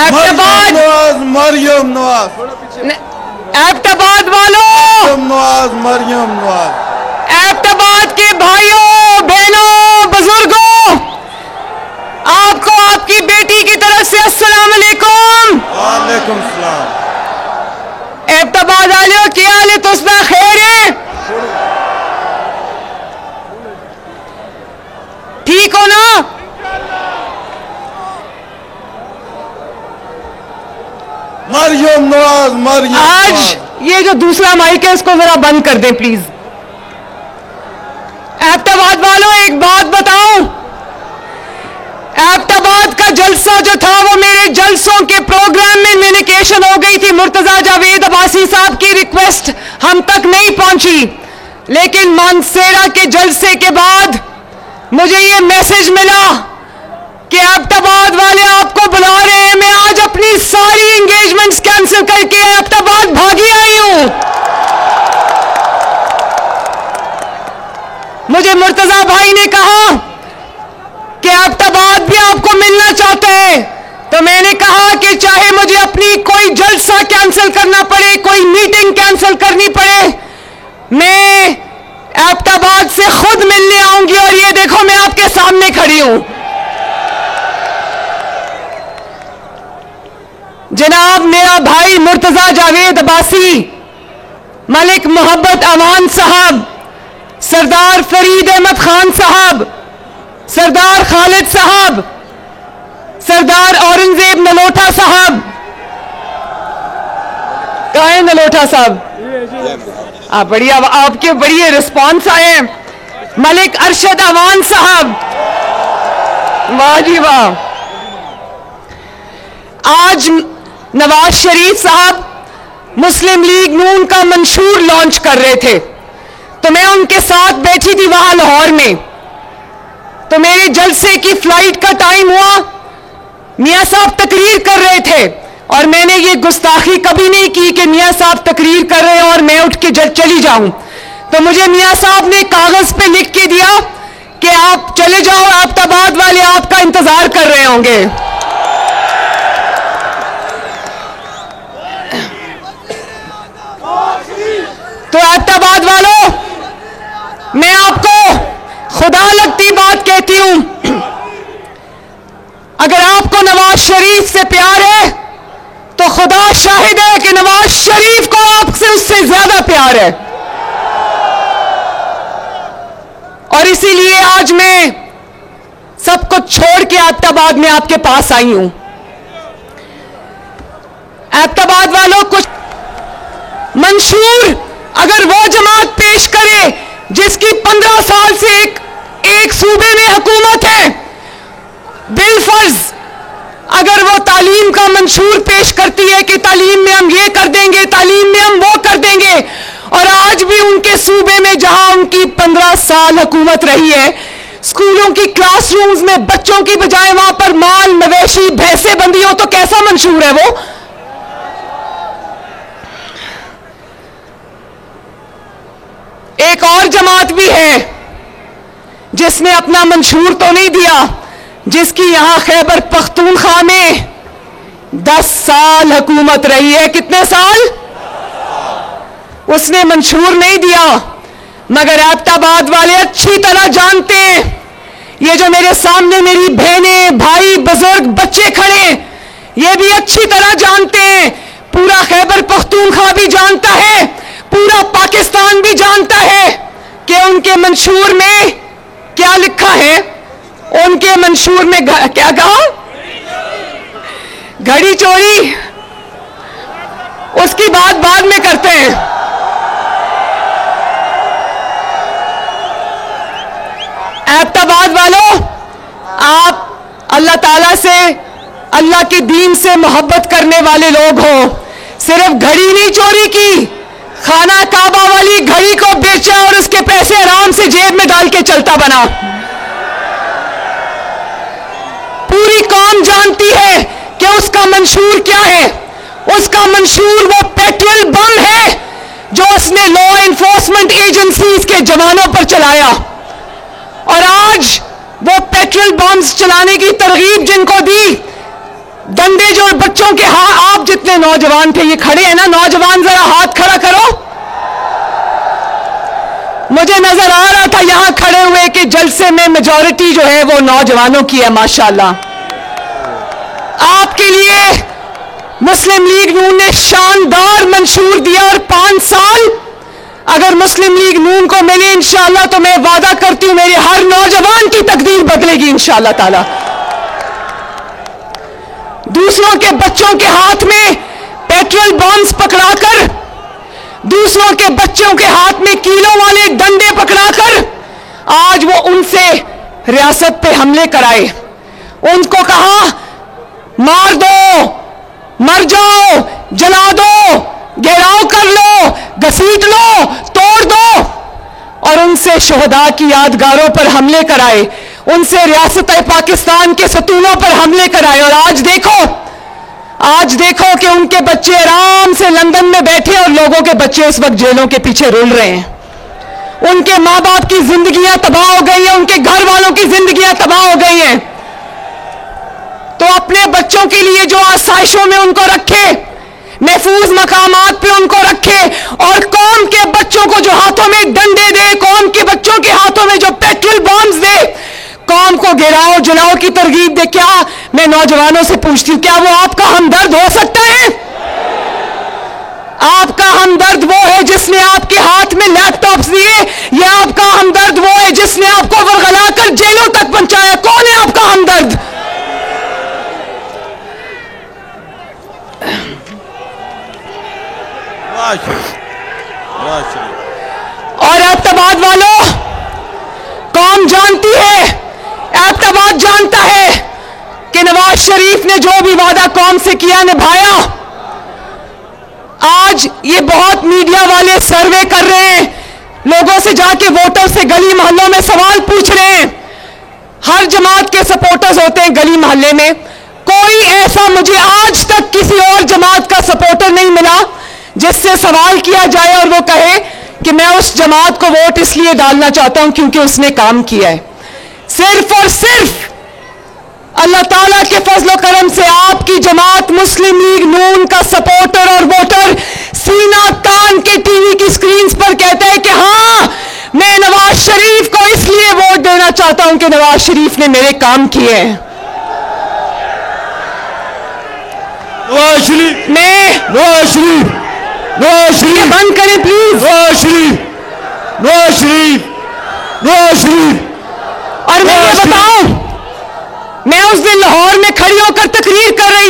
एबटाबाद मरियम नवाज, एबटाबाद वालों, मरियम नवाज, एबटाबाद के भाइयों बहनों बुजुर्गों, आपको आपकी बेटी की तरफ से अस्सलाम वालेकुम। वालेकुम सलाम। एबटाबाद वालों क्या हाल है? तुस्बा खैर है? ठीक हो ना? मरियम नवाज, मरियम आज नवाज। ये जो दूसरा माइक है इसको जरा बंद कर दें प्लीज। एबटाबाद वालों एक बात बताऊं, एबटाबाद का जलसा जो था वो मेरे जलसों के प्रोग्राम में कम्युनिकेशन हो गई थी। मुर्तजा जावेद अब्बासी साहब की रिक्वेस्ट हम तक नहीं पहुंची, लेकिन मानसेरा के जलसे के बाद मुझे ये मैसेज मिला कि एबटाबाद वाले आपको बुला रहे हैं। मैं आज अपनी सारी एंगेजमेंट्स कैंसिल करके एबटाबाद भागी आई हूं। मुझे मुर्तजा भाई ने कहा कि एबटाबाद भी आपको मिलना चाहते हैं, तो मैंने कहा कि चाहे मुझे अपनी कोई जलसा कैंसिल करना पड़े, कोई मीटिंग कैंसिल करनी पड़े, मैं एबटाबाद से खुद मिलने आऊंगी। और ये देखो मैं आपके सामने खड़ी हूं। जनाब मेरा भाई मुर्तजा जावेद अब्बासी, मलिक मोहब्बत अमान साहब, सरदार फरीद अहमद खान साहब, सरदार खालिद साहब, सरदार औरंगजेब नलोटा साहब, कहाँ है नलोटा साहब? बढ़िया, आपके बड़ी रिस्पॉन्स आए। मलिक अरशद अमान साहब, वाह जी वाह। आज नवाज शरीफ साहब मुस्लिम लीग नून का मंशूर लॉन्च कर रहे थे, तो मैं उनके साथ बैठी थी वहां लाहौर में। तो मेरे जलसे की फ्लाइट का टाइम हुआ, मियां साहब तकरीर कर रहे थे, और मैंने ये गुस्ताखी कभी नहीं की कि मियां साहब तकरीर कर रहे हैं और मैं उठ के चली जाऊं। तो मुझे मियां साहब ने कागज पे लिख के दिया कि आप चले जाओ, एबटाबाद वाले आपका इंतजार कर रहे होंगे। तो एबटाबाद वालों, मैं आपको खुदा लगती बात कहती हूं, अगर आपको नवाज शरीफ से प्यार है तो खुदा शाहिद है कि नवाज शरीफ को आपसे उससे ज्यादा प्यार है। और इसीलिए आज मैं सब कुछ छोड़ के एबटाबाद में आपके पास आई हूं। एबटाबाद वालों, कुछ मंशूर अगर वो जमात पेश करे जिसकी 15 साल से एक सूबे में हुकूमत है, बिलफर्ज अगर वो तालीम का मंशूर पेश करती है कि तालीम में हम ये कर देंगे, तालीम में हम वो कर देंगे, और आज भी उनके सूबे में जहां उनकी 15 साल हुकूमत रही है, स्कूलों की क्लासरूम्स में बच्चों की बजाय वहां पर माल मवेशी भैंसे बंधी हो, तो कैसा मंशूर है वो? एक और जमात भी है जिसने अपना मंशूर तो नहीं दिया, जिसकी यहां खैबर पख्तूनख्वा में 10 साल हुकूमत रही है। कितने साल? उसने मंशूर नहीं दिया, मगर एबटाबाद वाले अच्छी तरह जानते हैं, ये जो मेरे सामने मेरी बहनें, भाई, बुजुर्ग, बच्चे खड़े, ये भी अच्छी तरह जानते हैं, पूरा खैबर पख्तूनख्वा भी जानता है, पूरा पाकिस्तान भी जानता है कि उनके मंशूर में क्या लिखा है। उनके मंशूर में क्या कहा? घड़ी चोरी। उसकी बात बाद में करते हैं। एबटाबाद वालों, आप अल्लाह ताला से, अल्लाह के दीन से मोहब्बत करने वाले लोग हो। सिर्फ घड़ी नहीं चोरी की, खाना काबा वाली घड़ी को बेचा और उसके पैसे आराम से जेब में डाल के चलता बना। पूरी कौम जानती है कि उसका मंशूर क्या है। उसका मंशूर वो पेट्रोल बम है जो उसने लॉ एनफोर्समेंट एजेंसीज के जवानों पर चलाया, और आज वो पेट्रोल बम्स चलाने की तरगीब जिनको दी, डंडे जो बच्चों के आप जितने नौजवान थे, ये खड़े हैं ना नौजवान, जरा हाथ खड़ा करो। मुझे नजर आ रहा था यहां खड़े हुए कि जलसे में मेजॉरिटी जो है वो नौजवानों की है, माशाल्लाह। आपके लिए मुस्लिम लीग नून ने शानदार मंशूर दिया और 5 साल अगर मुस्लिम लीग नून को मिले इंशाअल्लाह, तो मैं वादा करती हूं मेरे हर नौजवान की तकदीर बदलेगी इंशाअल्लाह ताला। दूसरों के बच्चों के हाथ में पेट्रोल बॉम्ब्स पकड़ाकर, दूसरों के बच्चों के हाथ में कीलों वाले डंडे पकड़ाकर आज वो उनसे रियासत पे हमले कराए। उनको कहा मार दो, मर जाओ, जला दो, घेराव कर लो, घसीट लो, तोड़ दो, और उनसे शहदा की यादगारों पर हमले कराए, उनसे रियासत पाकिस्तान के सतूनों पर हमले कराए। और आज देखो कि उनके बच्चे आराम से लंदन में बैठे और लोगों के बच्चे इस वक्त जेलों के पीछे रुल रहे हैं। उनके मां बाप की जिंदगियां तबाह हो गई हैं, उनके घर वालों की जिंदगियां तबाह हो गई हैं। तो अपने बच्चों के लिए जो आसाइशों में उनको रखे, महफूज मकामात पे उनको रखे, और कौम के बच्चों को जो हाथों में डंडे दे, कौम के बच्चों के हाथों में जो पेट्रोल बॉम्ब्स दे, कौम को गिराओ जलाओ की तरगीब दे। क्या मैं नौजवानों से पूछती हूं, क्या वो आपका हमदर्द हो सकता है? आपका हमदर्द वो है जिसने आपके हाथ में लैपटॉप्स दिए, या आपका हमदर्द वो है जिसने आपको वरगलाकर जेलों तक पहुंचाया? कौन है आपका हमदर्द? और एबटाबाद वालों, कौम जानती है, एबटाबाद जानता है कि नवाज शरीफ ने जो भी वादा कौम से किया निभाया। आज ये बहुत मीडिया वाले सर्वे कर रहे हैं, लोगों से जाके वोटर से गली मोहल्लों में सवाल पूछ रहे हैं। हर जमात के सपोर्टर्स होते हैं गली मोहल्ले में, कोई ऐसा मुझे आज तक किसी और जमात का सपोर्टर नहीं मिला जिससे सवाल किया जाए और वो कहे कि मैं उस जमात को वोट इसलिए डालना चाहता हूं क्योंकि उसने काम किया है। सिर्फ और सिर्फ अल्लाह ताला के फजल करम से आपकी जमात मुस्लिम लीग नून का सपोर्टर और वोटर सीना तान के टीवी की स्क्रीन पर कहता है कि हाँ, मैं नवाज शरीफ को इसलिए वोट देना चाहता हूं कि नवाज शरीफ ने मेरे काम किए हैं। नवाज शरीफ, नवाज शरीफ, नवाज शरीफ, बंद करें प्लीज। नवाज शरीफ, नवाज शरीफ, नवाज शरीफ। और मैं ये बताऊं, मैं उस दिन लाहौर में खड़ी होकर